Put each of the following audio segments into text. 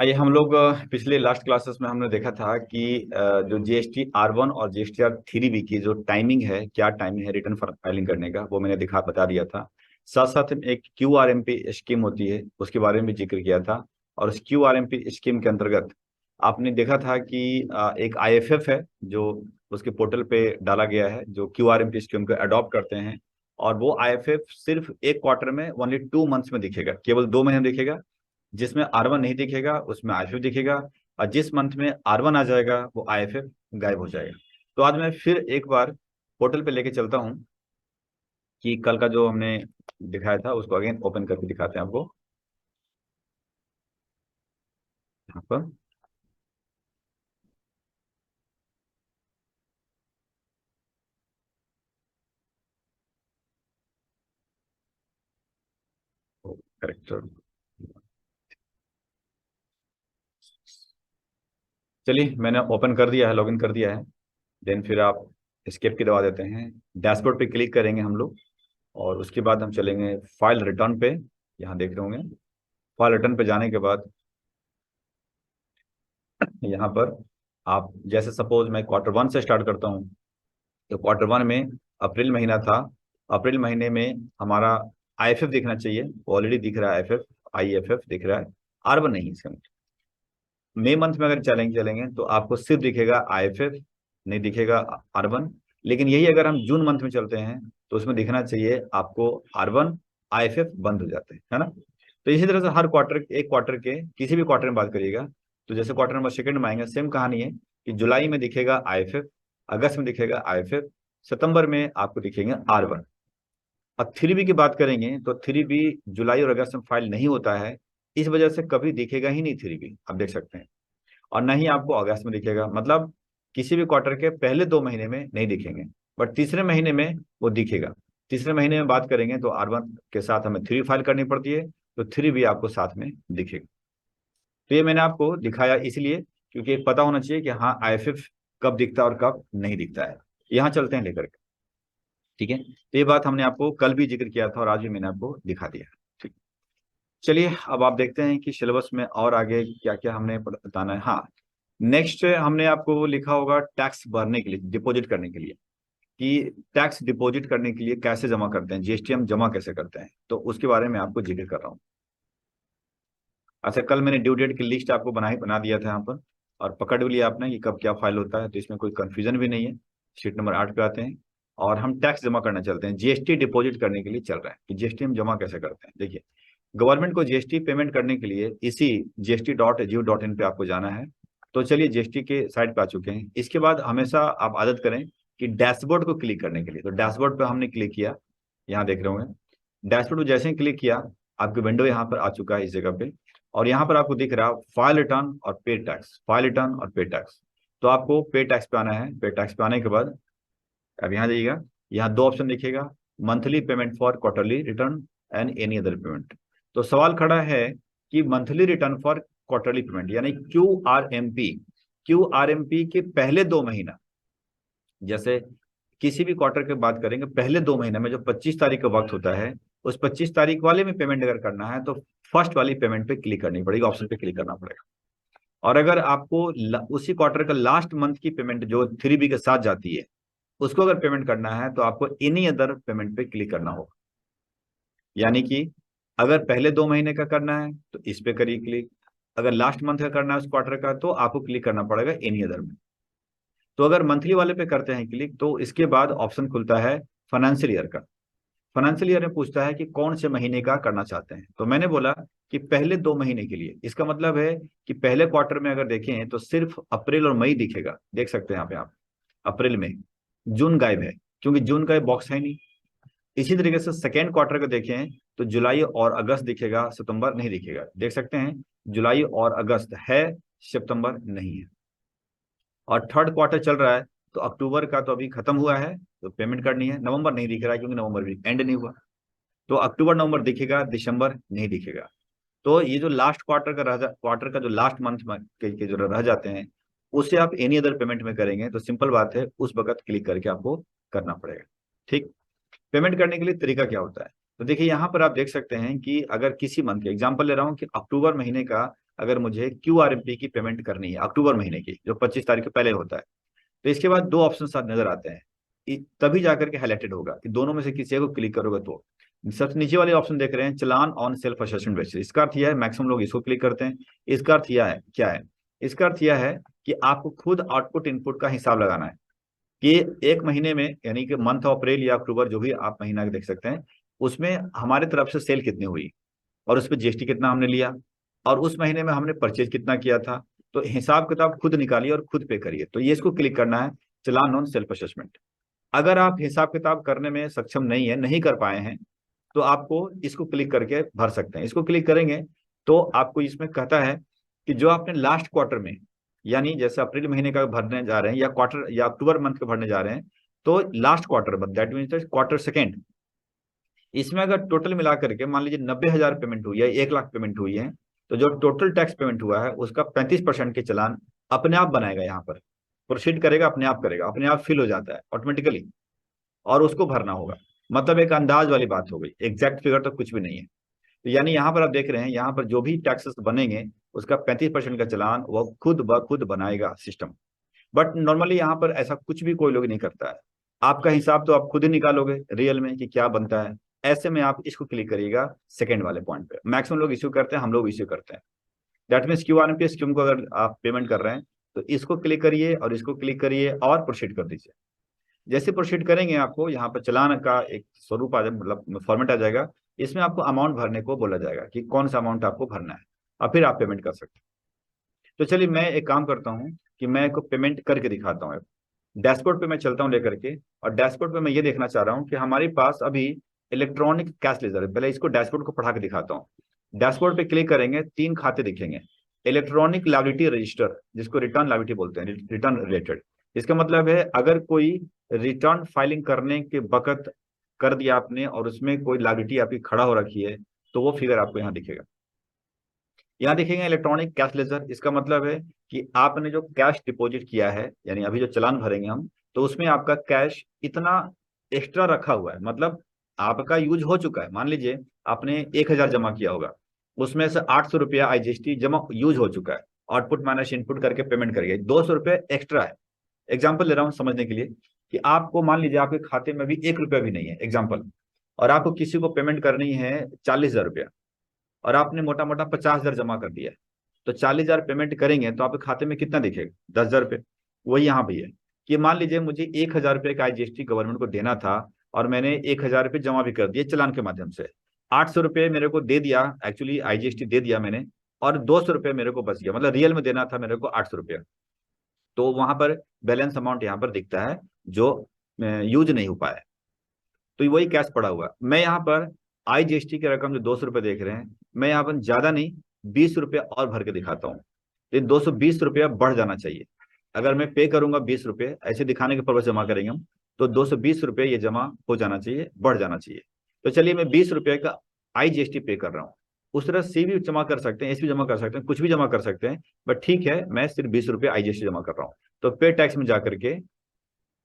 आइए हम लोग पिछले लास्ट क्लासेस में हमने देखा था कि जो जीएसटी R1 और जीएसटी R3B की जो टाइमिंग है, क्या टाइमिंग है रिटर्न फाइलिंग करने का, वो मैंने बता दिया था। साथ साथ में एक QRMP स्कीम होती है, उसके बारे में भी जिक्र किया था। और उस QRMP स्कीम के अंतर्गत आपने देखा था कि एक IFF है जो उसके पोर्टल पे डाला गया है, जो QRMP स्कीम को अडॉप्ट करते हैं। और वो IFF सिर्फ एक क्वार्टर में, ओनली 2 मंथ्स में दिखेगा, केवल 2 महीने में दिखेगा। जिसमें R1 नहीं दिखेगा उसमें IFF दिखेगा। और जिस मंथ में R1 आ जाएगा वो IFF गायब हो जाएगा। तो आज मैं फिर एक बार पोर्टल पे लेके चलता हूँ कि कल का जो हमने दिखाया था उसको अगेन ओपन करके दिखाते हैं आपको यहाँ पर। करेक्ट। चलिए मैंने ओपन कर दिया है, लॉगिन कर दिया है। देन फिर आप एस्केप की दबा देते हैं। डैशबोर्ड पे क्लिक करेंगे हम लोग, और उसके बाद हम चलेंगे फाइल रिटर्न पे। यहाँ देख रहे होंगे, फाइल रिटर्न पे जाने के बाद यहाँ पर आप जैसे सपोज मैं Q1 से स्टार्ट करता हूँ। तो Q1 में अप्रैल महीना था। अप्रैल महीने में हमारा IFF दिखना चाहिए, ऑलरेडी दिख रहा है IFF, IFF दिख रहा है। R1 नहीं है इसका मतलब। मई मंथ में अगर चलेंगे तो आपको सिर्फ दिखेगा IFF, नहीं दिखेगा R1। लेकिन यही अगर हम जून मंथ में चलते हैं तो उसमें दिखना चाहिए आपको R1, IFF बंद हो जाते हैं, है ना। तो इसी तरह से हर क्वार्टर, एक क्वार्टर के किसी भी क्वार्टर में बात करिएगा तो जैसे क्वार्टर नंबर सेकंड में आएंगे, सेम कहानी है कि जुलाई में दिखेगा IFF, अगस्त में दिखेगा IFF, सितंबर में आपको दिखेंगे R1। अब 3B की बात करेंगे तो 3B जुलाई और अगस्त में फाइल नहीं होता है, इस वजह से कभी दिखेगा ही नहीं 3B, आप देख सकते हैं। और न ही आपको अगस्त में दिखेगा, मतलब किसी भी क्वार्टर के पहले 2 महीने में नहीं दिखेंगे। बट तीसरे महीने में वो दिखेगा। तीसरे महीने में बात करेंगे तो R1 के साथ हमें 3 फाइल करनी पड़ती है, तो 3B आपको साथ में दिखेगा। तो ये मैंने आपको दिखाया इसलिए क्योंकि एक पता होना चाहिए कि हाँ IFF कब दिखता है और कब नहीं दिखता है। यहाँ चलते हैं लेकर के, ठीक है। तो ये बात हमने आपको कल भी जिक्र किया था और आज भी मैंने आपको दिखा दिया, ठीक। चलिए अब आप देखते हैं कि सिलेबस में और आगे क्या क्या हमने बताना है। हाँ, नेक्स्ट हमने आपको वो लिखा होगा टैक्स भरने के लिए, डिपॉजिट करने के लिए, कि टैक्स डिपॉजिट करने के लिए कैसे जमा करते हैं, जीएसटी हम जमा कैसे करते हैं, तो उसके बारे में आपको जिक्र कर रहा हूँ। अच्छा, कल मैंने ड्यू डेट की लिस्ट आपको बना दिया था यहाँ पर, और पकड़ भी लिया आपने कि कब क्या फाइल होता है, तो इसमें कोई कंफ्यूजन भी नहीं है। शीट नंबर 8 पे आते हैं और हम टैक्स जमा करना चलते हैं। जीएसटी डिपॉजिट करने के लिए चल रहा है कि जीएसटी हम जमा कैसे करते हैं। देखिए, गवर्नमेंट को जीएसटी पेमेंट करने के लिए इसी gst.gov.in पे आपको जाना है। तो चलिए जीएसटी के साइट पे आ चुके हैं। इसके बाद हमेशा आप आदत करें कि डैशबोर्ड को क्लिक करने के लिए, तो डैशबोर्ड पे हमने क्लिक किया, यहाँ देख रहे होंगे। डैशबोर्ड को जैसे ही क्लिक किया, आपकी विंडो यहाँ पर आ चुका है इस जगह पे। और यहाँ पर आपको दिख रहा फाइल रिटर्न और पे टैक्स, फाइल रिटर्न और पे टैक्स। तो आपको पे टैक्स पे आना है। पे टैक्स पे आने के बाद अब यहाँ जाइएगा, यहाँ दो ऑप्शन दिखेगा, monthly payment for quarterly return and any other payment. तो सवाल खड़ा है कि monthly return for quarterly payment यानी QRMP, QRMP के पहले 2 महीना, जैसे किसी भी क्वार्टर की बात करेंगे, पहले 2 महीने में जो 25 तारीख का वक्त होता है, उस 25 तारीख वाले में पेमेंट अगर करना है तो फर्स्ट वाली पेमेंट पे क्लिक करनी पड़ेगी, ऑप्शन पे क्लिक करना पड़ेगा। और अगर आपको उसी क्वार्टर का लास्ट मंथ की पेमेंट जो 3B के साथ जाती है, उसको अगर पेमेंट करना है तो आपको एनी अदर पेमेंट पे क्लिक करना होगा। यानी कि अगर पहले 2 महीने का करना है तो इस पे करिए क्लिक, अगर लास्ट मंथ का करना है उस क्वार्टर का तो आपको क्लिक करना पड़ेगा एनी अदर में। तो अगर मंथली वाले पे करते हैं क्लिक तो इसके बाद ऑप्शन खुलता है फाइनेंशियल ईयर का। फाइनेंशियल ईयर में पूछता है कि कौन से महीने का करना चाहते हैं, तो मैंने बोला कि पहले 2 महीने के लिए। इसका मतलब है कि पहले क्वार्टर में अगर देखें तो सिर्फ अप्रैल और मई दिखेगा, देख सकते हैं यहाँ पे आप, अप्रैल में। जून गायब है क्योंकि जून का बॉक्स है नहीं। इसी तरीके से सेकेंड क्वार्टर को देखें तो जुलाई और अगस्त दिखेगा, सितंबर नहीं दिखेगा, देख सकते हैं। जुलाई और अगस्त है, सितंबर नहीं है। और थर्ड क्वार्टर चल रहा है तो अक्टूबर का तो अभी खत्म हुआ है, तो पेमेंट करनी है। नवंबर नहीं दिख रहा है क्योंकि नवंबर भी एंड नहीं हुआ, तो अक्टूबर नवंबर दिखेगा, दिसंबर नहीं दिखेगा। तो ये जो लास्ट क्वार्टर का क्वार्टर का जो लास्ट मंथ के जो रह जाते हैं, उसे आप एनी अदर पेमेंट में करेंगे तो सिंपल बात है, उस वक्त क्लिक करके आपको करना पड़ेगा, ठीक। पेमेंट करने के लिए तरीका क्या होता है, तो देखिए यहाँ पर आप देख सकते हैं कि अगर किसी मंथ के एग्जांपल ले रहा हूँ कि अक्टूबर महीने का अगर मुझे QRMP की पेमेंट करनी है अक्टूबर महीने की, जो 25 तारीख के पहले होता है। तो इसके बाद दो ऑप्शन साथ नजर आते हैं, तभी जाकर के हाईलाइटेड होगा कि दोनों में से किसी को क्लिक करोगे तो। सबसे नीचे वाले ऑप्शन देख रहे हैं, चलान ऑन सेल्फ असेसमेंट बेसिस। इसका अर्थ यह है, मैक्सिमम लोग इसको क्लिक करते हैं। इसका अर्थ यह है क्या है, इसका अर्थ यह है कि आपको खुद आउटपुट इनपुट का हिसाब लगाना है कि एक महीने में, यानी कि मंथ ऑफ अप्रैल या अक्टूबर, जो भी आप महीना देख सकते हैं, उसमें हमारे तरफ से सेल कितनी हुई और उस पर GST कितना हमने लिया, और उस महीने में हमने परचेज कितना किया था। तो हिसाब किताब खुद निकालिए और खुद पे करिए। तो ये इसको क्लिक करना है, चलान ऑन सेल्फ असेसमेंट। अगर आप हिसाब किताब करने में सक्षम नहीं है, नहीं कर पाए हैं, तो आपको इसको क्लिक करके भर सकते हैं। इसको क्लिक करेंगे तो आपको इसमें कहता है कि जो आपने लास्ट क्वार्टर में, यानी जैसे अप्रैल महीने का भरने जा रहे हैं या क्वार्टर या अक्टूबर मंथ का भरने जा रहे हैं, तो last quarter that means quarter second, इसमें अगर टोटल मिला करके मान लीजिए 90,000 पेमेंट हुई है, 1 लाख पेमेंट हुई है, तो जो टोटल टैक्स पेमेंट हुआ है उसका 35% के चलान अपने आप बनाएगा, यहाँ पर प्रोसीड करेगा, अपने आप करेगा, अपने आप फिल हो जाता है ऑटोमेटिकली, और उसको भरना होगा। मतलब एक अंदाज वाली बात हो गई, एग्जैक्ट फिगर तो कुछ भी नहीं है। तो यानी यहाँ पर आप देख रहे हैं, यहाँ पर जो भी टैक्सेस बनेंगे उसका 35% का चलान वो खुद ब खुद बनाएगा सिस्टम। बट नॉर्मली यहाँ पर ऐसा कुछ भी कोई लोग नहीं करता है। आपका हिसाब तो आप खुद ही निकालोगे रियल में कि क्या बनता है। ऐसे में आप इसको क्लिक करिएगा सेकंड वाले पॉइंट पे। मैक्सिमम लोग इश्यू करते हैं, हम लोग इश्यू करते हैं। दैट मीन्स QRMP स्कीम को अगर आप पेमेंट कर रहे हैं तो इसको क्लिक करिए और इसको क्लिक करिए और प्रोसीड कर दीजिए। जैसे प्रोसीड करेंगे आपको यहाँ पर चलान का एक स्वरूप आ जाए, मतलब फॉर्मेट आ जाएगा। इसमें आपको अमाउंट भरने को बोला जाएगा कि कौन सा अमाउंट आपको भरना है, और फिर आप पेमेंट कर सकते हैं। तो चलिए मैं एक काम करता हूँ कि मैं को पेमेंट करके दिखाता हूँ। डैशबोर्ड पे मैं चलता हूँ लेकर के, और डैशबोर्ड पे मैं ये देखना चाह रहा हूँ कि हमारे पास अभी इलेक्ट्रॉनिक कैश लेजर है। पहले इसको डैशबोर्ड को पढ़ा के दिखाता हूँ। डैशबोर्ड पे क्लिक करेंगे, 3 खाते दिखेंगे। इलेक्ट्रॉनिक लायबिलिटी रजिस्टर, जिसको रिटर्न लायबिलिटी बोलते हैं, रिटर्न रिलेटेड। इसका मतलब है अगर कोई रिटर्न फाइलिंग करने के वक्त कर दिया आपने और उसमें कोई लायबिलिटी आपकी खड़ा हो रखी है, तो वो फिगर आपको यहाँ दिखेगा। यहाँ देखेंगे इलेक्ट्रॉनिक कैश लेजर, इसका मतलब है कि आपने जो कैश डिपॉजिट किया है, यानी अभी जो चलान भरेंगे हम, तो उसमें आपका कैश इतना एक्स्ट्रा रखा हुआ है, मतलब आपका यूज हो चुका है। मान लीजिए आपने 1,000 जमा किया होगा, उसमें से 800 रुपया IGST जमा यूज हो चुका है, आउटपुट माइनस इनपुट करके पेमेंट करिए, 200 रुपये एक्स्ट्रा है। एग्जाम्पल ले रहा हूँ समझने के लिए, कि आपको मान लीजिए आपके खाते में भी 1 रुपया भी नहीं है एग्जाम्पल, और आपको किसी को पेमेंट करनी है 40,000 रुपया, और आपने मोटा मोटा 50,000 जमा कर दिया है। तो 40,000 पेमेंट करेंगे तो आपके खाते में कितना दिखेगा? 10,000 रुपये। वही यहाँ भी है कि मान लीजिए मुझे 1,000 रुपये का IGST गवर्नमेंट को देना था, और मैंने 1,000 रुपये जमा भी कर दिए चलान के माध्यम से। 800 रुपये मेरे को दे दिया, एक्चुअली IGST दे दिया मैंने, और 200 रुपये मेरे को बच गया, मतलब रियल में देना था मेरे को 800 रुपया। तो वहां पर बैलेंस अमाउंट यहाँ पर दिखता है जो यूज नहीं हो पाया। तो वही कैश पड़ा हुआ है। मैं यहाँ पर IGST की रकम जो 200 रुपये देख रहे हैं, मैं यहाँ पर ज्यादा नहीं 20 रुपये और भर के दिखाता हूँ। ये 220 रुपया बढ़ जाना चाहिए। अगर मैं पे करूंगा 20 रुपये, ऐसे दिखाने के पर्पज जमा करेंगे हम, तो 220 रुपये ये जमा हो जाना चाहिए, बढ़ जाना चाहिए। तो चलिए मैं 20 रुपये का IGST पे कर रहा हूँ। उस तरह सी भी जमा कर सकते हैं, एस भी जमा कर सकते हैं, कुछ भी जमा कर सकते हैं, बट ठीक है मैं सिर्फ 20 रुपये IGST जमा कर रहा हूँ। तो पे टैक्स में जाकर के,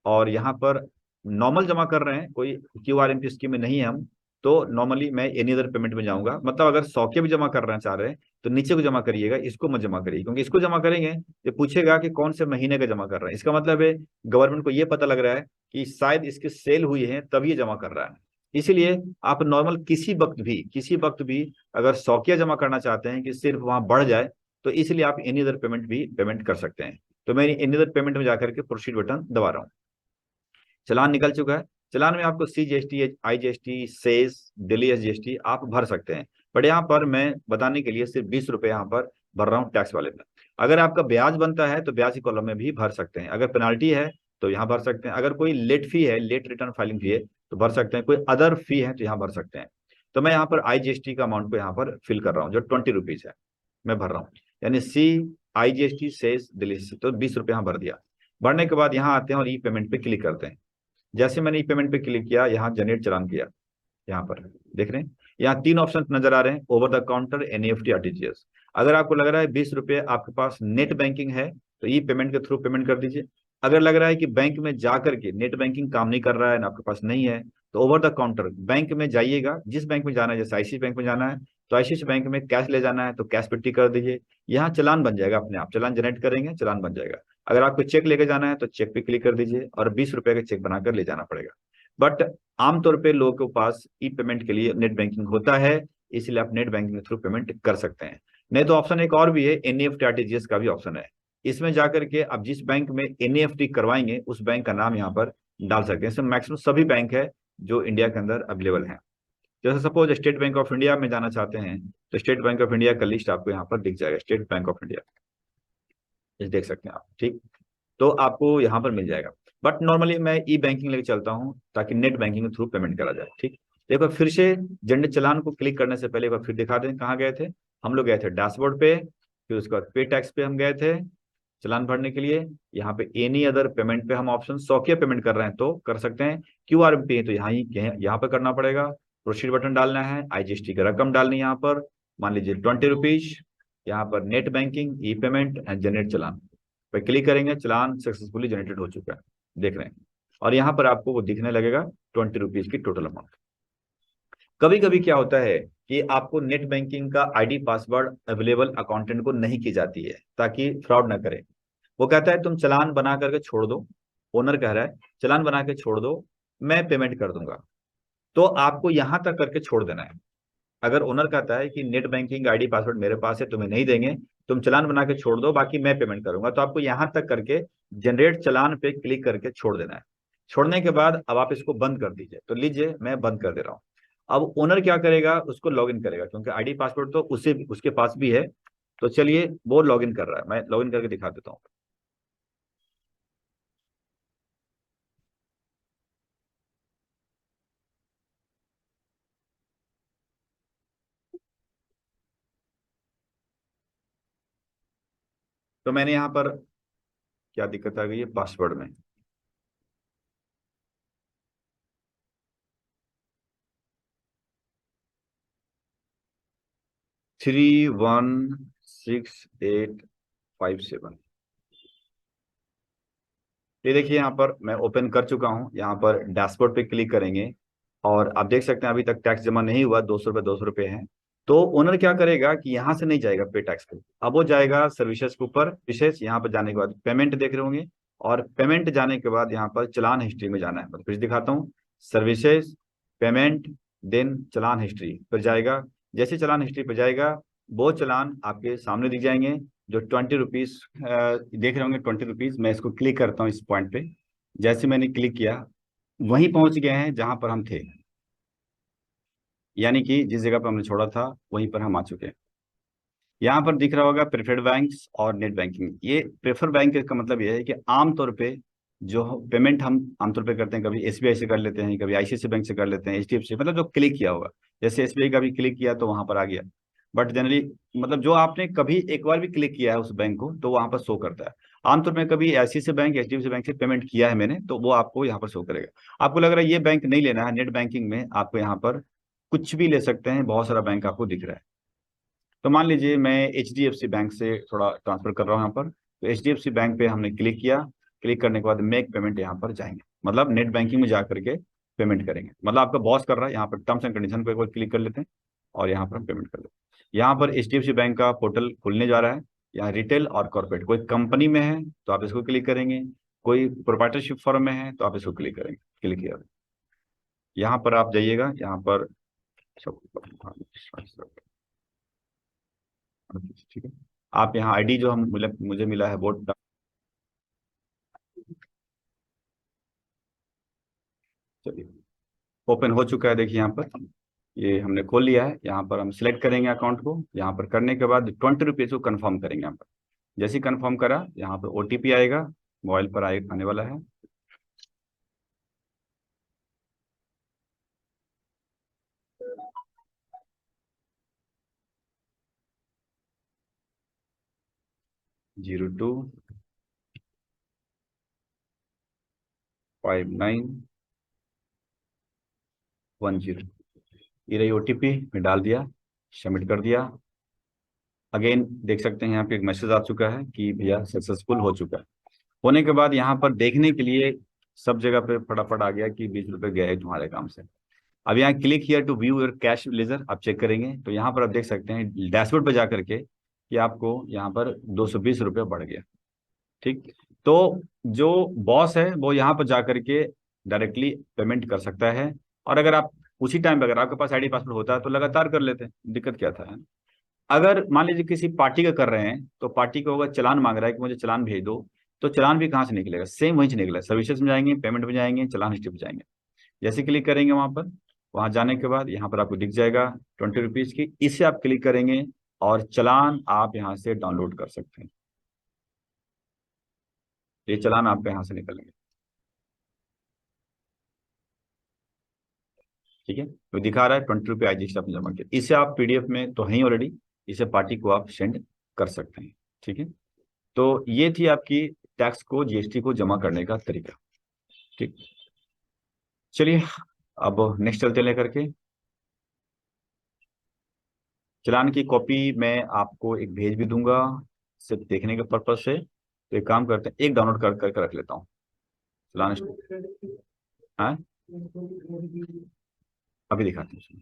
और यहाँ पर नॉर्मल जमा कर रहे हैं, कोई QRMP स्कीम में नहीं है हम, तो नॉर्मली मैं एनी अदर पेमेंट में जाऊंगा। मतलब अगर 100 के भी जमा करना चाह रहे हैं तो नीचे को जमा करिएगा, इसको मत जमा करिए, क्योंकि इसको जमा करेंगे ये पूछेगा कि कौन से महीने का जमा कर रहे हैं। इसका मतलब है गवर्नमेंट को ये पता लग रहा है कि शायद इसकी सेल हुई है तभी ये जमा कर रहा है। इसीलिए आप नॉर्मल किसी वक्त भी अगर 100 जमा करना चाहते हैं कि सिर्फ वहां बढ़ जाए, तो इसलिए आप एनी अदर पेमेंट भी पेमेंट कर सकते हैं। तो मैं एनी अदर पेमेंट में जाकर के प्रोसीड बटन दबा रहा हूँ। चलान निकल चुका है। चलान में आपको CGST, IGST, cess, Delhi SGST आप भर सकते हैं। बट यहाँ पर मैं बताने के लिए सिर्फ 20 रुपये यहाँ पर भर रहा हूँ टैक्स वाले में। अगर आपका ब्याज बनता है तो ब्याज की कॉलम में भी भर सकते हैं। अगर पेनाल्टी है तो यहाँ भर सकते हैं। अगर कोई लेट फी है, लेट रिटर्न फाइलिंग फी है, तो भर सकते हैं। कोई अदर फी है तो यहाँ भर सकते हैं। तो मैं यहाँ पर IGST का अमाउंट को यहाँ पर फिल कर रहा हूँ, जो 20 रुपीज है मैं भर रहा हूँ। यानी CIGST सेस दिल्ली से, तो 20 रुपये यहाँ भर दिया। भरने के बाद यहाँ आते हैं और ई पेमेंट पे क्लिक करते हैं। जैसे मैंने ई पेमेंट पे क्लिक किया, यहाँ जनरेट चलान किया, यहाँ पर देख रहे हैं यहाँ 3 ऑप्शन नजर आ रहे हैं, over the counter, NEFT, RTGS। अगर आपको लग रहा है 20 रुपये आपके पास नेट बैंकिंग है तो ई पेमेंट के थ्रू पेमेंट कर दीजिए। अगर लग रहा है कि बैंक में जाकर के नेट बैंकिंग काम नहीं कर रहा है ना, आपके पास नहीं है, तो ओवर द काउंटर बैंक में जाइएगा, जिस बैंक में जाना है, जैसे ICICI बैंक में जाना है तो आईसीआईसी बैंक में कैश ले जाना है तो कैश पे टिक कर दीजिए, यहाँ चलान बन जाएगा अपने आप, चलान जनरेट करेंगे चलान बन जाएगा। अगर आपको चेक लेके जाना है तो चेक पे क्लिक कर दीजिए और 20 रुपए का चेक बनाकर ले जाना पड़ेगा। बट आमतौर पे लोगों के पास ई पेमेंट के लिए नेट बैंकिंग होता है, इसलिए आप नेट बैंकिंग के थ्रू पेमेंट कर सकते हैं। नहीं तो ऑप्शन एक और भी है, एनईएफटी आरटीजीएस का भी ऑप्शन है। इसमें जाकर के आप जिस बैंक में एनईएफटी करवाएंगे उस बैंक का नाम यहाँ पर डाल सकते हैं। इसमें मैक्सिमम सभी बैंक है जो इंडिया के अंदर अवेलेबल हैं। जैसे suppose state bank of India में जाना चाहते हैं तो स्टेट बैंक ऑफ इंडिया का लिस्ट आपको यहाँ पर दिख जाएगा, स्टेट बैंक ऑफ इंडिया, ये देख सकते हैं आप, ठीक। तो आपको यहाँ पर मिल जाएगा। बट नॉर्मली मैं ई बैंकिंग लेके चलता हूँ ताकि नेट बैंकिंग के थ्रू पेमेंट करा जाए, ठीक। एक बार फिर से जनरल चलान को क्लिक करने से पहले एक बार फिर दिखा दें कहाँ गए थे। हम लोग गए थे डैशबोर्ड पे, फिर उसके बाद पे टैक्स पे हम गए थे चलान भरने के लिए। यहाँ पे एनी अदर पेमेंट पे हम ऑप्शन सौखिया पेमेंट कर रहे हैं तो कर सकते हैं। क्यूआर पे तो यहाँ पे करना पड़ेगा, प्रोसीड बटन डालना है, आईजीएसटी की रकम डालनी है यहाँ पर, मान लीजिए 20 रुपीज। यहाँ पर net banking, e payment and generate challan पे क्लिक करेंगे, चलान सक्सेसफुली जनरेटेड हो चुका है, देख रहे हैं। और यहाँ पर आपको वो दिखने लगेगा 20 रुपीज की टोटल अमाउंट। कभी कभी क्या होता है कि आपको नेट बैंकिंग का आईडी पासवर्ड अवेलेबल अकाउंटेंट को नहीं की जाती है ताकि फ्रॉड ना करे। वो कहता है तुम चलान बना करके छोड़ दो, ओनर कह रहा है चलान बना के छोड़ दो, मैं पेमेंट कर दूंगा। तो आपको यहां तक करके छोड़ देना है। अगर ओनर कहता है कि नेट बैंकिंग आईडी पासवर्ड मेरे पास है तुम्हें नहीं देंगे, तुम चलान बना के छोड़ दो बाकी मैं पेमेंट करूंगा, तो आपको यहां तक करके जनरेट चलान पे क्लिक करके छोड़ देना है। छोड़ने के बाद अब आप इसको बंद कर दीजिए, तो लीजिए मैं बंद कर दे रहा हूँ। अब ओनर क्या करेगा, उसको लॉगिन करेगा क्योंकि आईडी पासवर्ड तो उसे उसके पास भी है। तो चलिए वो लॉगिन कर रहा है, मैं लॉगिन करके दिखा देता हूँ। तो मैंने यहाँ पर क्या दिक्कत आ गई है पासवर्ड में, 316857। ये देखिए यहाँ पर मैं ओपन कर चुका हूँ, यहाँ पर डैशबोर्ड पे क्लिक करेंगे और आप देख सकते हैं अभी तक टैक्स जमा नहीं हुआ, 200 रुपये 200 रुपये है। तो ओनर क्या करेगा कि यहाँ से नहीं जाएगा पे टैक्स पे, अब वो जाएगा सर्विसेज के ऊपर, विशेष यहाँ पर जाने के बाद पेमेंट देख रहे होंगे, और पेमेंट जाने के बाद यहाँ पर चलान हिस्ट्री में जाना है। मतलब फिर दिखाता हूँ, सर्विसेज, पेमेंट, देन चलान हिस्ट्री पर जाएगा। जैसे चलान हिस्ट्री पर जाएगा वो चलान आपके सामने दिख जाएंगे जो 20 रुपीज देख रहे होंगे, 20 रुपीज। मैं इसको क्लिक करता हूँ इस पॉइंट पे, जैसे मैंने क्लिक किया वहीं पहुंच गए हैं जहां पर हम थे, यानी कि जिस जगह पर हमने छोड़ा था वहीं पर हम आ चुके हैं। यहाँ पर दिख रहा होगा प्रेफर्ड बैंक्स और नेट बैंकिंग। ये प्रेफर बैंक का मतलब ये है कि आमतौर पे जो पेमेंट हम आमतौर पे करते हैं, कभी एसबीआई से कर लेते हैं, कभी आईसीआईसी बैंक से कर लेते हैं, एचडीएफसी, मतलब जो क्लिक किया होगा। जैसे एसबीआई का भी क्लिक किया तो वहां पर आ गया। बट जनरली मतलब जो आपने कभी एक बार भी क्लिक किया है उस बैंक को तो वहां पर शो करता है। आमतौर में कभी आईसीआईसी बैंक, एचडीएफसी बैंक से पेमेंट किया है मैंने तो वो आपको यहाँ पर शो करेगा। आपको लग रहा है ये बैंक नहीं लेना है, नेट बैंकिंग में आपको यहाँ पर कुछ भी ले सकते हैं, बहुत सारा बैंक आपको दिख रहा है। तो मान लीजिए मैं H D F C bank से थोड़ा ट्रांसफर कर रहा हूँ यहाँ पर, तो H D F C bank पे हमने क्लिक किया, क्लिक करने के बाद मेक पेमेंट यहाँ पर जाएंगे, मतलब नेट बैंकिंग में जा करके पेमेंट करेंगे। मतलब आपका बॉस कर रहा है, यहाँ पर टर्म्स एंड कंडीशन पर एक बार क्लिक कर लेते हैं और यहाँ पर हम पेमेंट कर लेते हैं। यहाँ पर H D F C bank का पोर्टल खुलने जा रहा है। यहाँ रिटेल और कॉर्पोरेट, कोई कंपनी में है तो आप इसको क्लिक करेंगे, कोई प्रोप्राइटरशिप फर्म में है तो आप इसको क्लिक करेंगे। क्लिक किया, यहाँ पर आप जाइएगा, यहाँ पर ठीक है। आप यहाँ आईडी जो हम मुझे मिला है वो चलिए ओपन हो चुका है। देखिए यहाँ पर ये हमने खोल लिया है। यहाँ पर हम सिलेक्ट करेंगे अकाउंट को, यहाँ पर करने के बाद 20 रुपीज को कन्फर्म करेंगे। यहाँ पर जैसे ही कन्फर्म करा यहाँ पर ओटीपी आएगा, मोबाइल पर आने वाला है। जीरो टू 5910, ये रही ओटीपी, मैं डाल दिया, सबमिट कर दिया। अगेन देख सकते हैं यहाँ पे एक मैसेज आ चुका है कि भैया सक्सेसफुल हो चुका है। होने के बाद यहाँ पर देखने के लिए सब जगह पे फटाफट आ गया कि 20 रुपए गए तुम्हारे काम से। अब यहाँ click here to view your cash ledger, आप चेक करेंगे तो यहाँ पर आप देख सकते हैं डैशबोर्ड पर जा करके कि आपको यहाँ पर 220 रुपये बढ़ गया। ठीक, तो जो बॉस है वो यहाँ पर जा करके डायरेक्टली पेमेंट कर सकता है, और अगर आप उसी टाइम पे अगर आपके पास आईडी पासवर्ड होता है तो लगातार कर लेते हैं, दिक्कत क्या था। अगर मान लीजिए किसी पार्टी का कर रहे हैं तो पार्टी को अगर चालान मांग रहा है कि मुझे चालान भेज दो, तो चालान भी कहाँ से निकलेगा, सेम वहीं से निकलेगा, सर्विसेज में जाएंगे, पेमेंट में जाएंगे, चालान हिस्ट्री में जाएंगे। जैसे क्लिक करेंगे वहां पर, वहां जाने के बाद यहाँ पर आपको दिख जाएगा 20 रुपीज की, इसे आप क्लिक करेंगे और चालान आप यहाँ से डाउनलोड कर सकते हैं। ये चालान आपके यहाँ से निकलेंगे। ठीक है, तो दिखा रहा है 20 रुपये IGST आपने जमा किया, इसे आप PDF में तो है ही ऑलरेडी, इसे पार्टी को आप सेंड कर सकते हैं। ठीक है, तो ये थी आपकी टैक्स को, GST को जमा करने का तरीका। ठीक, चलिए अब नेक्स्ट चलते लेकर के। चालान की कॉपी मैं आपको एक भेज भी दूंगा सिर्फ देखने के पर्पज से, तो एक काम करते हैं, एक डाउनलोड कर करके रख लेता हूँ चालान। हाँ, अभी दिखाते हैं,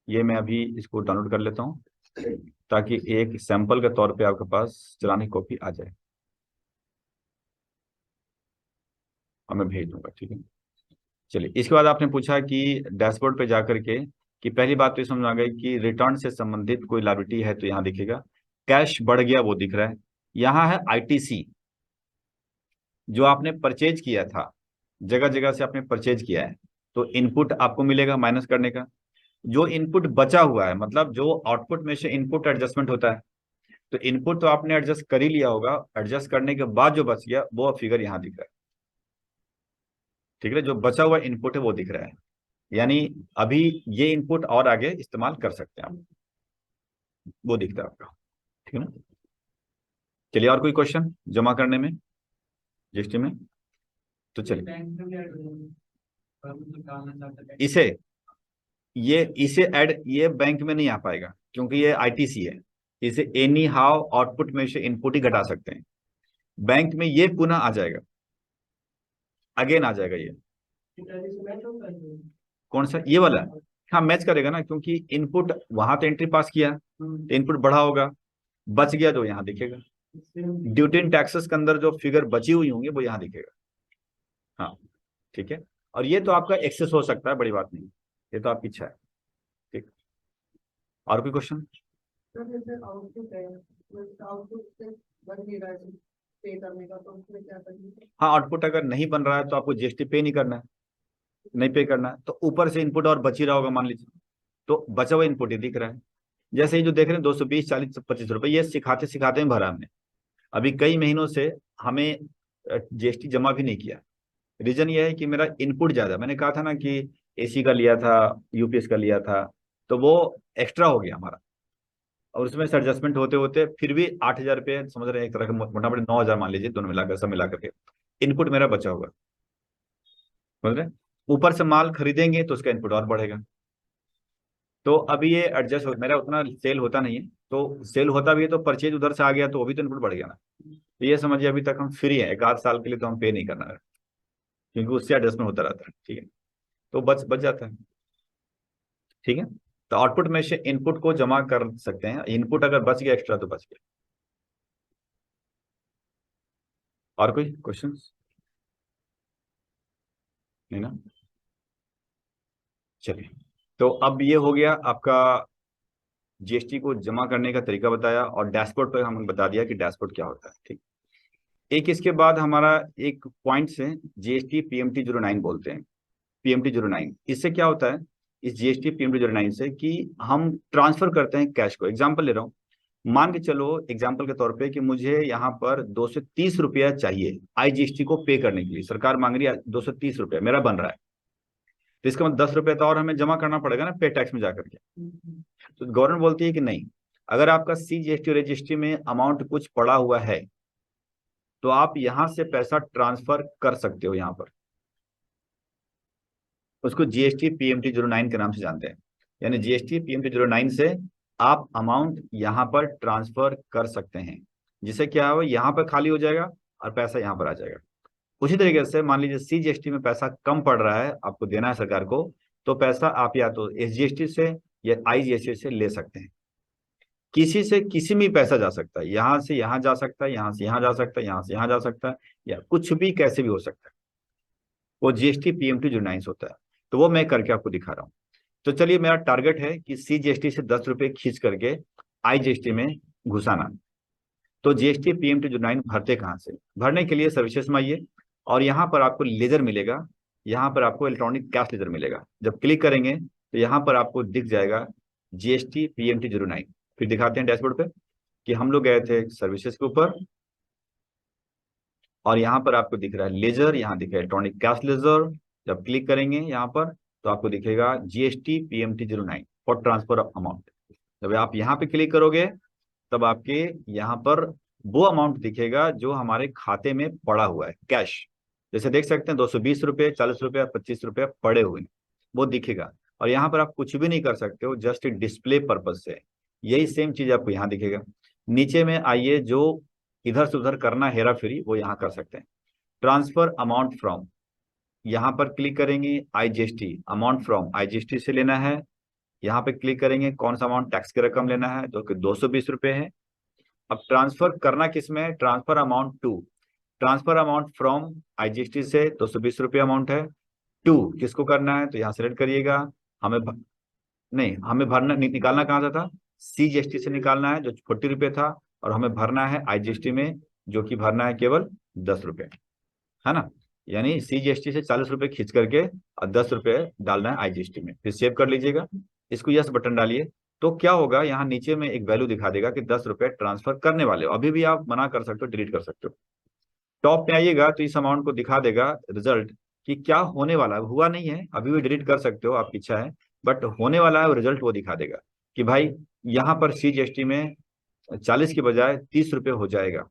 ये मैं अभी इसको डाउनलोड कर लेता हूँ ताकि एक सैंपल के तौर पे आपके पास चालान की कॉपी आ जाए, और मैं भेज दूंगा। ठीक है, चलिए इसके बाद आपने पूछा कि डैशबोर्ड पे जाकर के, कि पहली बात तो ये समझ आ गई कि रिटर्न से संबंधित कोई लायबिलिटी है तो यहाँ दिखेगा, कैश बढ़ गया वो दिख रहा है। यहाँ है ITC, जो आपने परचेज किया था, जगह जगह से आपने परचेज किया है, तो इनपुट आपको मिलेगा माइनस करने का। जो इनपुट बचा हुआ है, मतलब जो आउटपुट में से इनपुट एडजस्टमेंट होता है, तो इनपुट तो आपने एडजस्ट कर ही लिया होगा, एडजस्ट करने के बाद जो बच गया वो फिगर यहाँ दिख रहा है। ठीक है, जो बचा हुआ इनपुट है वो दिख रहा है, यानी अभी ये इनपुट और आगे इस्तेमाल कर सकते हैं आप, वो दिखता है आपका। ठीक है ना, चलिए और कोई क्वेश्चन जमा करने में, GST में? तो चलिए इसे, ये इसे ऐड, ये बैंक में नहीं आ पाएगा क्योंकि ये ITC है, इसे एनी हाउ आउटपुट में से इनपुट ही घटा सकते हैं। बैंक में ये पुनः आ जाएगा, अगेन आ जाएगा ये। कौन सा, ये वाला? हाँ, मैच करेगा ना, क्योंकि इनपुट वहां तो एंट्री पास किया तो इनपुट बढ़ा होगा, बच गया जो यहाँ दिखेगा। ड्यूटी एंड टैक्सेस के अंदर जो फिगर बची हुई होंगी वो यहाँ दिखेगा। हाँ, ठीक है, और ये तो आपका एक्सेस हो सकता है, बड़ी बात नहीं, ये तो आपकी इच्छा है। ठीक, और कोई क्वेश्चन? हाँ, आउटपुट अगर नहीं बन रहा है तो आपको GST पे नहीं करना है, नहीं पे करना है, तो ऊपर से इनपुट और बच ही रहा होगा मान लीजिए, तो बचा हुआ इनपुट ही दिख रहा है। जैसे ये जो देख रहे हैं 220, 40, 25 रुपए, ये सिखाते सिखाते में भरा हमने, अभी कई महीनों से हमें GST जमा भी नहीं किया। रीजन ये है कि मेरा इनपुट ज्यादा, मैंने कहा था ना कि AC का लिया था, UPS का लिया था, तो वो एक्स्ट्रा हो गया हमारा, और उसमें से एडजस्टमेंट होते होते फिर भी 8,000 रुपये, समझ रहे हैं, एक तरह का मोटा मोटी 9,000 मान लीजिए, दोनों मिलाकर सब मिलाकर के इनपुट मेरा बचा हुआ, समझ रहे हैं? ऊपर से माल खरीदेंगे तो उसका इनपुट और बढ़ेगा, तो अभी ये एडजस्ट हो, मेरा उतना सेल होता नहीं है, तो सेल होता भी है तो परचेज उधर से आ गया तो वो भी तो इनपुट बढ़ गया ना। तो ये समझिए अभी तक हम फ्री है, एक आध साल के लिए तो हम पे नहीं करना है, क्योंकि उससे एडजस्टमेंट होता रहता है। ठीक है, तो बच बच जाता है। ठीक है, तो आउटपुट में से इनपुट को जमा कर सकते हैं, इनपुट अगर बच गया एक्स्ट्रा तो बच गया। और कोई क्वेश्चन? नहीं ना, चलिए, तो अब ये हो गया आपका, GST को जमा करने का तरीका बताया, और डैशबोर्ड पर हमने बता दिया कि डैशबोर्ड क्या होता है। ठीक, एक इसके बाद हमारा एक पॉइंट है, GST PMT09 बोलते हैं, PMT09, इससे क्या होता है, इस GST PMT09 से कि हम ट्रांसफर करते हैं कैश को। एग्जाम्पल ले रहा हूँ, मान के चलो एग्जाम्पल के तौर पे कि मुझे यहाँ पर 230 रुपया चाहिए IGST को पे करने के लिए, सरकार मांग रही है 230 रुपया मेरा बन रहा है, तो इसका मतलब 10 रुपये तो और हमें जमा करना पड़ेगा ना पे टैक्स में जाकर के। तो गवर्नमेंट बोलती है कि नहीं, अगर आपका CGST और HST में अमाउंट कुछ पड़ा हुआ है तो आप यहां से पैसा ट्रांसफर कर सकते हो, यहाँ पर उसको GST PMT09 के नाम से जानते हैं, यानी GST PMT09 से आप अमाउंट यहाँ पर ट्रांसफर कर सकते हैं, जिससे क्या हो, यहाँ पर खाली हो जाएगा और पैसा यहाँ पर आ जाएगा। उसी तरीके से मान लीजिए CGST में पैसा कम पड़ रहा है, आपको देना है सरकार को, तो पैसा आप या तो एसजीएसटी से या आईजीएसटी से ले सकते हैं। किसी से किसी में पैसा जा सकता है, यहाँ से यहाँ जा सकता है, यहाँ से यहाँ जा सकता है, यहाँ से यहाँ जा सकता है, या कुछ भी कैसे भी हो सकता है। वो जीएसटी पीएमटी जो 9 होता है, तो वो मैं करके आपको दिखा रहा हूँ। तो चलिए, मेरा टारगेट है कि सीजीएसटी से 10 रुपए खींच करके आईजीएसटी में घुसाना। तो जीएसटी पीएमटी जो 9 भरते कहाँ से? भरने के लिए सर्विसेज में आइए, और यहाँ पर आपको लेजर मिलेगा, यहाँ पर आपको इलेक्ट्रॉनिक कैश लेजर मिलेगा। जब क्लिक करेंगे तो यहाँ पर आपको दिख जाएगा जीएसटी पीएमटी 09। फिर दिखाते हैं डैशबोर्ड पे कि हम लोग गए थे सर्विसेज के ऊपर, और यहाँ पर आपको दिख रहा है लेजर, यहाँ दिख रहा है इलेक्ट्रॉनिक कैश लेजर। जब क्लिक करेंगे यहाँ पर तो आपको दिखेगा GST PMT 09 for transfer of amount. जब आप यहाँ पे क्लिक करोगे तब आपके यहाँ पर वो अमाउंट दिखेगा जो हमारे खाते में पड़ा हुआ है कैश। जैसे देख सकते हैं 220 रुपये, 40 रुपये, 25 रुपये पड़े हुए हैं, वो दिखेगा। और यहाँ पर आप कुछ भी नहीं कर सकते हो, जस्ट डिस्प्ले पर्पज से। यही सेम चीज आपको यहाँ दिखेगा। नीचे में आइए, जो इधर से उधर करना हेरा फेरी वो यहाँ कर सकते हैं। ट्रांसफर अमाउंट फ्रॉम, यहाँ पर क्लिक करेंगे आईजीएसटी, अमाउंट फ्रॉम आईजीएसटी से लेना है। यहाँ पे क्लिक करेंगे कौन सा अमाउंट, टैक्स की रकम लेना है जो कि 220 रुपये है। अब ट्रांसफर करना किसमें, transfer amount to, transfer amount from IGST से 220 रुपये अमाउंट है, टू किसको करना है, तो यहाँ सेलेक्ट करिएगा। हमें नहीं, हमें भरना निकालना कहाँ से था, सीजीएसटी से निकालना है जो 40 रुपये था, और हमें भरना है आईजीएसटी में जो कि भरना है केवल 10 रुपये, है ना। यानी सीजीएसटी से 40 रुपये खींच करके और 10 रुपये डालना है आईजीएसटी में। फिर सेव कर लीजिएगा, इसको यस बटन डालिए। तो क्या होगा, यहाँ नीचे में एक वैल्यू दिखा देगा कि 10 रुपये ट्रांसफर करने वाले हो। अभी भी आप मना कर सकते हो, डिलीट कर सकते हो। टॉप पे आइएगा तो इस अमाउंट को दिखा देगा रिजल्ट कि क्या होने वाला है। हुआ नहीं है, अभी भी डिलीट कर सकते हो, आपकी इच्छा है, बट होने वाला है वो रिजल्ट वो दिखा देगा कि भाई यहाँ पर सीजीएसटी में 40 के बजाय 30 रुपये हो जाएगा,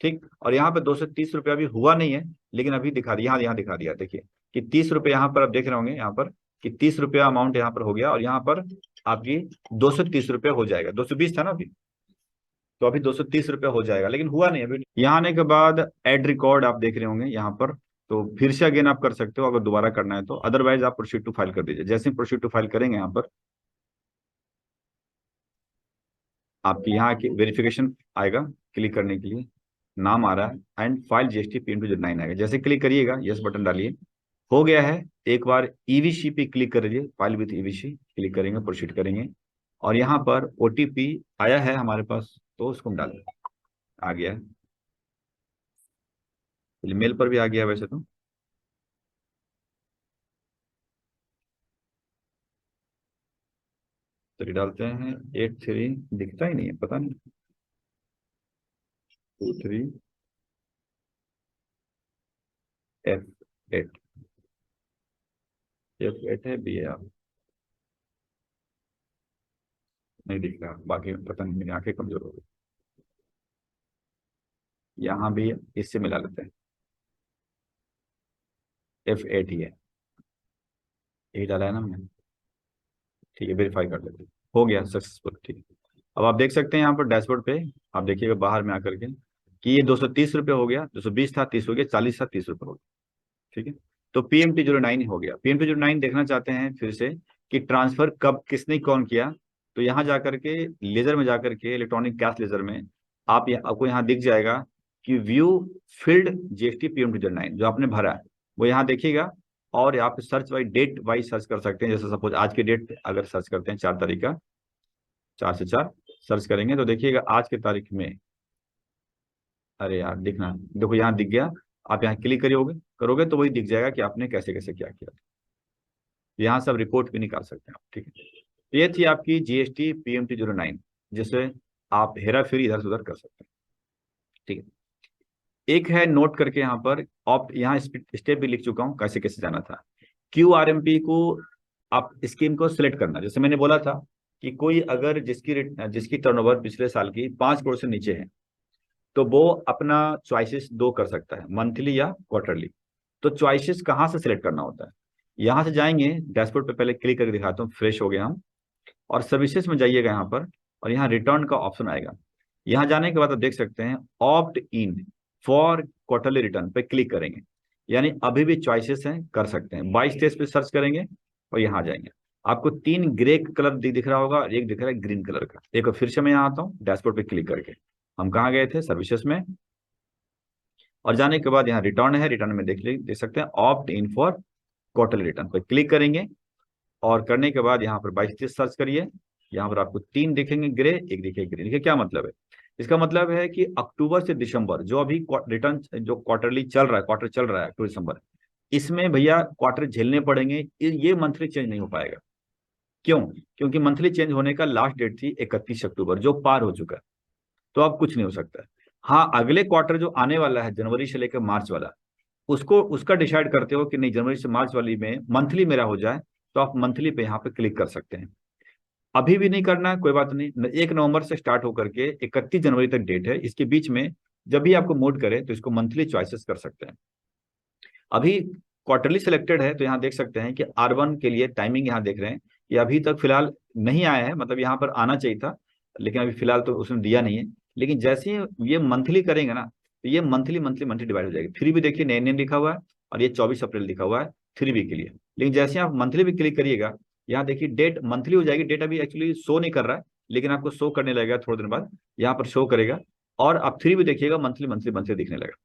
ठीक। और यहाँ पे 230 रुपये अभी हुआ नहीं है, लेकिन अभी दिखा दिया, यहाँ यहाँ दिखा दिया, देखिए कि 30 रुपये यहाँ पर आप देख रहे होंगे यहाँ पर कि 30 रुपया अमाउंट यहाँ पर हो गया, और यहाँ पर आपकी 230 रुपये हो जाएगा। 220 था ना अभी, तो अभी 230 रुपये हो जाएगा, लेकिन हुआ नहीं अभी। यहाँ आने के बाद एड रिकॉर्ड आप देख रहे होंगे यहाँ पर, तो फिर से अगेन आप कर सकते हो अगर दोबारा करना है तो, अदरवाइज आप प्रोसीड टू फाइल कर दीजिए। जैसे ही प्रोसीड टू फाइल करेंगे यहाँ पर आपकी यहाँ की वेरिफिकेशन आएगा, क्लिक करने के लिए नाम आ रहा है एंड फाइल जीएसटी पीएम 9 आएगा। जैसे क्लिक करिएगा, यस बटन डालिए, हो गया है। एक बार ईवीसी पे क्लिक कर दीजिए, फाइल विथ ईवीसी क्लिक करेंगे, प्रोसीड करेंगे, और यहाँ पर ओटीपी आया है हमारे पास तो उसको हम डालें। आ गया है, मेल पर भी आ गया वैसे तो। चलिए डालते हैं 83, दिखता ही नहीं है, पता नहीं, 23F8, F8 है, बी है। नहीं दिख रहा, बाकी पता नहीं, मेरी आंखें कमजोर हो गई। यहाँ भी इससे मिला लेते हैं, F8 ही है, यही डाला है ना मैंने। ठीक है, वेरीफाई कर लेते हैं, हो गया सक्सेसफुल, ठीक है। अब आप देख सकते हैं यहाँ पर डैशबोर्ड पे, आप देखिएगा बाहर में आकर के कि ये 230 रुपये हो गया, 220 था 30 हो गया, 40 था 30 रुपये हो गया, ठीक है। तो पीएमटी 09 हो गया। पीएमटी 09 देखना चाहते हैं फिर से कि ट्रांसफर कब किसने कौन किया, तो यहाँ जाकर के लेजर में जाकर के इलेक्ट्रॉनिक कैश लेजर में आपको यहाँ दिख जाएगा कि व्यू फील्ड जीएसटी पीएमटी 09 जो आपने भरा है वो यहाँ देखिएगा। और यहाँ पे search by date wise search कर सकते हैं। जैसे सपोज आज की डेट अगर सर्च करते हैं 4 तारीख का, 4 से 4 सर्च करेंगे तो देखिएगा आज की तारीख में, अरे यार दिखना, देखो यहाँ दिख गया। आप यहाँ क्लिक करोगे करोगे तो वही दिख जाएगा कि आपने कैसे कैसे क्या किया। यहाँ सब रिपोर्ट भी निकाल सकते हैं आप, ठीक है। तो ये थी आपकी जीएसटी पीएमटी 09, जिससे आप हेरा फेरी इधर से उधर कर सकते हैं, ठीक है। एक है नोट करके यहाँ पर, ऑप्ट, यहाँ स्टेप भी लिख चुका हूँ कैसे कैसे जाना था। क्यूआरएमपी को आप स्कीम को सिलेक्ट करना, जैसे मैंने बोला था कि कोई अगर जिसकी टर्नओवर पिछले साल की 5 करोड़ से नीचे है तो वो अपना चॉइसेस दो कर सकता है, मंथली या क्वार्टरली। तो चॉइसेस कहाँ से सिलेक्ट करना होता है, यहाँ से जाएंगे डैशबोर्ड पे, पहले क्लिक करके दिखाता हूँ, फ्रेश हो गया हम, और सर्विसेज में जाइएगा यहाँ पर, और यहाँ रिटर्न का ऑप्शन आएगा। यहाँ जाने के बाद आप देख सकते हैं opt in for quarterly return पे क्लिक करेंगे, यानी अभी भी चॉइसेस हैं, कर सकते हैं। 22 तेईस पे सर्च करेंगे और यहाँ आ जाएंगे। आपको 3 ग्रे कलर दिख रहा होगा और एक दिख रहा है ग्रीन कलर का। एक बार फिर से मैं यहाँ आता हूँ, डैशबोर्ड पे क्लिक करके हम कहाँ गए थे, सर्विसेज में, और जाने के बाद यहाँ रिटर्न है। रिटर्न में देख सकते हैं opt in for quarterly return पर क्लिक करेंगे, और करने के बाद यहाँ पर 22-30 सर्च करिए। यहाँ पर आपको 3 दिखेंगे ग्रे, एक दिखेगा ग्रीन। देखिए क्या मतलब है, इसका मतलब है कि अक्टूबर से दिसंबर जो अभी रिटर्न जो क्वार्टरली चल रहा है, क्वार्टर चल रहा है अक्टूबर दिसंबर, इसमें भैया क्वार्टर झेलने पड़ेंगे, ये मंथली चेंज नहीं हो पाएगा। क्यों? क्योंकि मंथली चेंज होने का लास्ट डेट थी 31 अक्टूबर, जो पार हो चुका है, तो अब कुछ नहीं हो सकता है। हाँ, अगले क्वार्टर जो आने वाला है जनवरी से लेकर मार्च वाला, उसको उसका डिसाइड करते हो कि नहीं जनवरी से मार्च वाली में मंथली मेरा हो जाए, तो आप मंथली पे यहाँ पे क्लिक कर सकते हैं। अभी भी नहीं करना है कोई बात नहीं, 1 नवंबर से स्टार्ट होकर के 31 जनवरी तक डेट है, इसके बीच में जब भी आपको मूड करे तो इसको मंथली चॉइसेस कर सकते हैं। अभी क्वार्टरली सिलेक्टेड है, तो यहाँ देख सकते हैं कि R1 के लिए टाइमिंग यहाँ देख रहे हैं कि अभी तक फिलहाल नहीं आया है, मतलब यहाँ पर आना चाहिए था, लेकिन अभी फिलहाल तो उसने दिया नहीं है। लेकिन जैसे ही ये मंथली करेंगे ना, तो ये मंथली मंथली मंथली डिवाइड हो जाएगी। 3 भी देखिए नए नए लिखा हुआ है, और ये 24 अप्रैल लिखा हुआ है 3 वीक के लिए। लेकिन जैसे आप मंथली भी क्लिक करिएगा, यहाँ देखिए डेट मंथली हो जाएगी। डेट अभी एक्चुअली शो नहीं कर रहा है, लेकिन आपको शो करने लगेगा थोड़े दिन बाद, यहाँ पर शो करेगा। और आप 3 भी देखिएगा, मंथली मंथली मंथली दिखने लगेगा।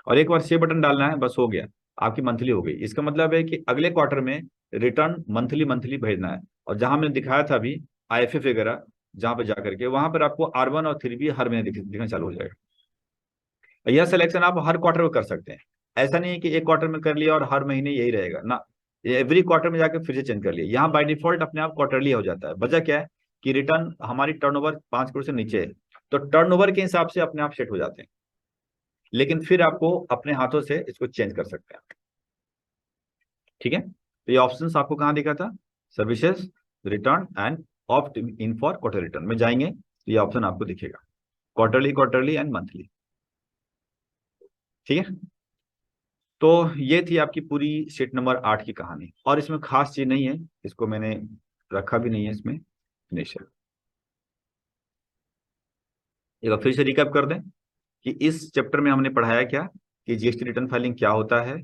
और एक बार सेव बटन डालना है, बस हो गया, आपकी मंथली हो गई। इसका मतलब है कि अगले क्वार्टर में रिटर्न मंथली मंथली भेजना है। और जहां मैंने दिखाया था अभी IFF वगैरह, जहां पर जाकर के वहां पर आपको R1 और 3 भी हर महीने दिखना चालू हो जाएगा। यह सिलेक्शन आप हर क्वार्टर में कर सकते हैं। ऐसा नहीं है कि एक क्वार्टर में कर लिया और हर महीने यही रहेगा ना, एवरी क्वार्टर में जाकर फिर से चेंज कर लिया। यहाँ बाय डिफॉल्ट अपने आप क्वार्टरली हो जाता है। वजह क्या है कि रिटर्न हमारी टर्नओवर 5 करोड़ से नीचे है, तो टर्नओवर के हिसाब से अपने आप सेट हो जाते हैं। लेकिन फिर आपको अपने हाथों से इसको चेंज कर सकते हैं, ठीक है। तो ये ऑप्शंस आपको कहाँ दिखा था, services, return and opt in for quarter return में जाएंगे तो ये ऑप्शन आपको दिखेगा, क्वार्टरली, क्वार्टरली एंड मंथली, ठीक है। तो ये थी आपकी पूरी शीट नंबर 8 की कहानी, और इसमें खास चीज नहीं है, इसको मैंने रखा भी नहीं है इसमें इनिशियल। एक बार फिर से रिकैप कर दें कि इस चैप्टर में हमने पढ़ाया क्या, कि GST रिटर्न फाइलिंग क्या होता है,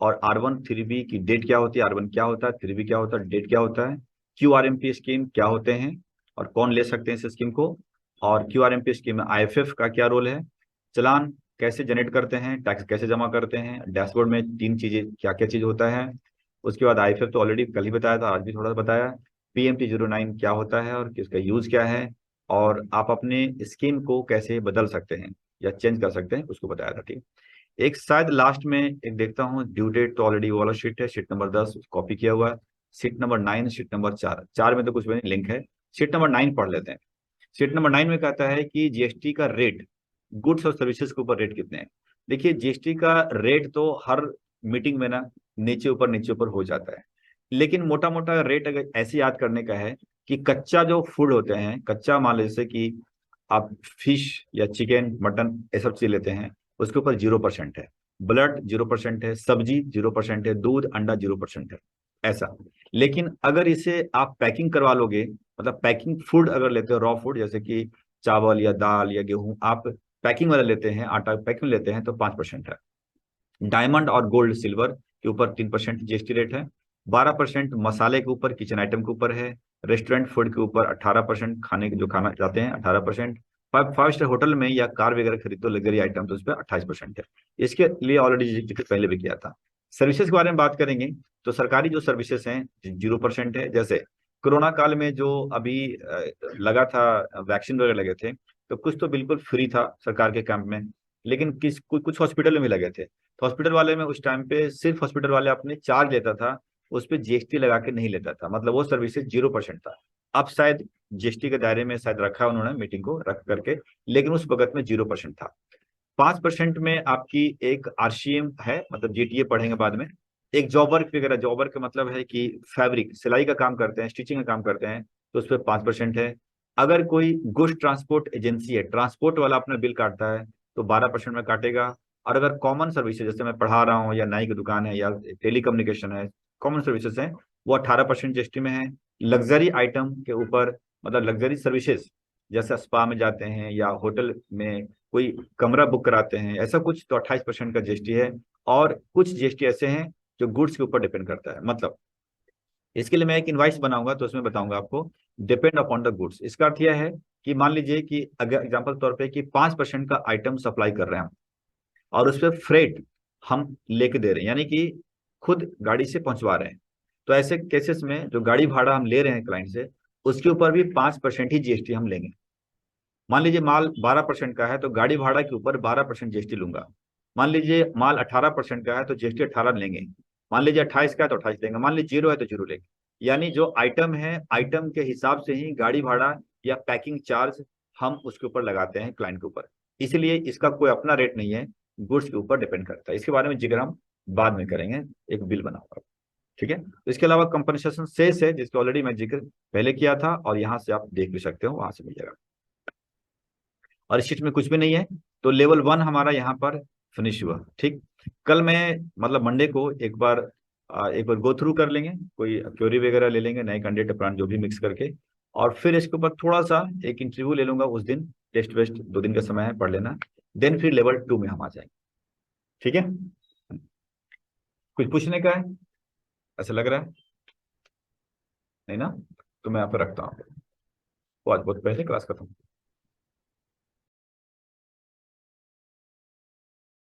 और R1 3B की डेट क्या होती है, R1 क्या होता है, 3B क्या होता है, डेट क्या होता है, QRMP स्कीम क्या होते हैं और कौन ले सकते हैं इस स्कीम को, और QRMP स्कीम में IFF का क्या रोल है, चलान कैसे जनरेट करते हैं, टैक्स कैसे जमा करते हैं, डैशबोर्ड में 3 चीजें क्या क्या चीज होता है। उसके बाद IFF तो ऑलरेडी कल ही बताया था, आज भी थोड़ा सा बताया। PMT09 क्या होता है और किसका यूज क्या है, और आप अपने स्कीम को कैसे बदल सकते हैं या चेंज कर सकते हैं, उसको बताया था, ठीक। एक शायद लास्ट में एक देखता हूँ, ड्यू डेट तो ऑलरेडी वो वाला शीट है, शीट नंबर 10 कॉपी किया हुआ है। शीट नंबर 9, शीट नंबर 4 में तो कुछ भी नहीं, लिंक है। शीट नंबर 9 पढ़ लेते हैं। शीट नंबर 9 में कहता है कि GST का रेट, गुड्स और सर्विसेज के ऊपर रेट कितने हैं। देखिए GST का रेट तो हर मीटिंग में ना नीचे ऊपर हो जाता है, लेकिन मोटा मोटा रेट अगर ऐसे याद करने का है कि कच्चा जो फूड होते हैं, कच्चा मान लीजिए जैसे कि आप फिश या चिकन मटन ये सब चीज लेते हैं, उसके ऊपर 0% है, ब्लड 0% है, सब्जी 0% है, दूध अंडा 0% है, ऐसा। लेकिन अगर इसे आप पैकिंग करवा लोगे, मतलब पैकिंग फूड अगर लेते हो, रॉ फूड जैसे कि चावल या दाल या गेहूं, आप पैकिंग वाला लेते हैं, आटा पैकिंग लेते हैं, तो 5% है। डायमंड और गोल्ड सिल्वर के ऊपर 3% GST रेट है। 12% मसाले के ऊपर, किचन आइटम के ऊपर है। रेस्टोरेंट फूड के ऊपर 18%, खाने के जो खाना चाहते हैं 18%। 5 स्टार होटल में या कार वगैरह खरीदो लग्जरी आइटम, तो उस पर 28% है। इसके लिए ऑलरेडी GST पहले भी किया था। सर्विसेज के बारे में बात करेंगे तो सरकारी जो सर्विसेज हैं 0% है। जैसे कोरोना काल में जो अभी लगा था, वैक्सीन वगैरह लगे थे, तो कुछ तो बिल्कुल फ्री था सरकार के कैंप में, लेकिन कुछ हॉस्पिटल में भी लगे थे, तो हॉस्पिटल वाले में उस टाइम पे सिर्फ हॉस्पिटल वाले अपने चार्ज लेता था, उस पर GST लगा के नहीं लेता था, मतलब वो सर्विसेज 0% था। अब शायद GST के दायरे में शायद रखा उन्होंने मीटिंग को रख करके, लेकिन उस वक्त में 0% था। 5% में आपकी एक RCM है, मतलब JTA पढ़ेंगे बाद में। एक जॉब वर्क वगैरह, जॉब वर्क का मतलब है कि फैब्रिक सिलाई का काम करते हैं, स्टिचिंग का काम करते हैं, तो उस पर 5% है। अगर कोई गुड्स ट्रांसपोर्ट एजेंसी है, ट्रांसपोर्ट वाला अपना बिल काटता है, तो 12% में काटेगा। और अगर कॉमन सर्विसेज जैसे मैं पढ़ा रहा हूँ, या नाई की दुकान है, या टेली कम्युनिकेशन है, कॉमन सर्विसेज है, वो 18% GST में है। लग्जरी आइटम के ऊपर, मतलब लग्जरी सर्विसेज जैसे स्पा में जाते हैं या होटल में कोई कमरा बुक कराते हैं, ऐसा कुछ, तो 28% का GST है। और कुछ GST ऐसे हैं जो गुड्स के ऊपर डिपेंड करता है, मतलब इसके लिए मैं एक इनवाइस बनाऊंगा, तो उसमें बताऊंगा आपको डिपेंड अपॉन द गुड्स। इसका अर्थ यह है कि मान लीजिए कि अगर एग्जाम्पल तौर पे कि 5% का आइटम सप्लाई कर रहे हैं हम, और उस पर फ्रेट हम लेके दे रहे हैं, यानी कि खुद गाड़ी से पहुंचवा रहे हैं, तो ऐसे केसेस में जो गाड़ी भाड़ा हम ले रहे हैं क्लाइंट से, उसके ऊपर भी 5% ही जीएसटी हम लेंगे। मान लीजिए माल 12% का है तो गाड़ी भाड़ा के ऊपर 12% जीएसटी लूंगा। मान लीजिए माल 18% का है तो जीएसटी 18 लेंगे। मान लीजिए 28 का है तो 28 लेंगे। मान लीजिए 0 है तो 0 लेंगे। यानी जो आइटम है, आइटम के हिसाब से ही गाड़ी भाड़ा या पैकिंग चार्ज हम उसके ऊपर लगाते हैं क्लाइंट के ऊपर। इसलिए इसका कोई अपना रेट नहीं है, गुड्स के ऊपर डिपेंड करता है। इसके बारे में जिक्र हम बाद में करेंगे, एक बिल बनाऊंगा। ठीक है, तो इसके अलावा कंपनसेशन सेस है, जिसका ऑलरेडी मैं जिक्र पहले किया था, और यहाँ से आप देख भी सकते हो, वहां से मिल जाएगा। और इस शीट में कुछ भी नहीं है, तो लेवल 1 हमारा यहाँ पर फिनिश हुआ। ठीक, कल मैं मतलब मंडे को एक बार गो थ्रू कर लेंगे, कोई क्योरी वगैरह ले लेंगे, नए कैंडिडेट पुराने जो भी मिक्स करके, और फिर इसके ऊपर थोड़ा सा एक इंटरव्यू ले लूंगा उस दिन। टेस्ट वेस्ट 2 दिन का समय है, पढ़ लेना। देन फिर लेवल 2 में हम आ जाएंगे। ठीक है, कुछ पूछने का है ऐसा लग रहा है? नहीं ना? तो मैं यहाँ पर रखता हूँ, वो आज बहुत पहले क्लास खत्म।